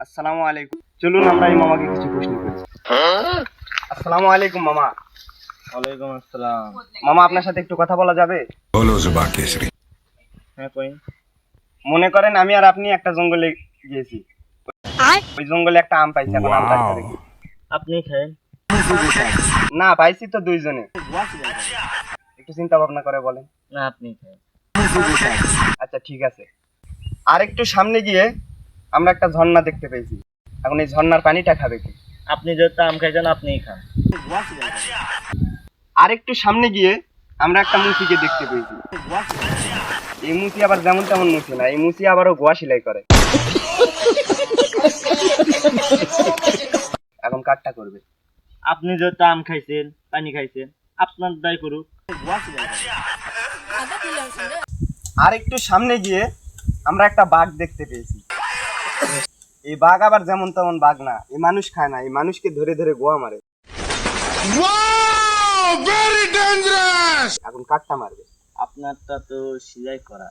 আসসালামু আলাইকুম। চলুন আমরা এই মামাকে কিছু প্রশ্ন করি। আসসালামু আলাইকুম মামা। ওয়ালাইকুম আসসালাম। মামা আপনার সাথে একটু কথা বলা যাবে? बोलो जुबान केसरी। হ্যাঁ কই। মনে করেন আমি আর আপনি একটা জঙ্গলে গিয়েছি, ওই জঙ্গলে একটা আম পাইছি, এখন আমটা খাবে কি? আপনি খান। না, পাইছি তো দুইজনে, একটু চিন্তা ভাবনা করে বলেন। না আপনি খান। আচ্ছা ঠিক আছে। আর একটু সামনে গিয়ে আমরা একটা ঝর্ণা দেখতে পেয়েছি, এখন এই ঝর্ণার পানিটা খাবে কি? আপনি যেহেতু আম খাইছেন আপনিই খান। আর একটু সামনে গিয়ে আমরা একটা মুচিকে দেখতে পেয়েছি, এই মুচি আবার যেমন তেমন মুচি না, এই মুচি আবারও গোয়া সেলাই করে। এখন কাটটা করবে? আপনি যেহেতু আম খাইছেন পানি খাইছেন আপনার দায় করুক। আর একটু সামনে গিয়ে আমরা একটা বাঘ দেখতে পেয়েছি, এই বাঘ আবার যেমন তেমন বাঘ না, এই মানুষ খায় না, এই মানুষকে ধরে ধরে গোয়া মারে। এখন কাটটা মারবে? আপনারটা তো সিলাই করা।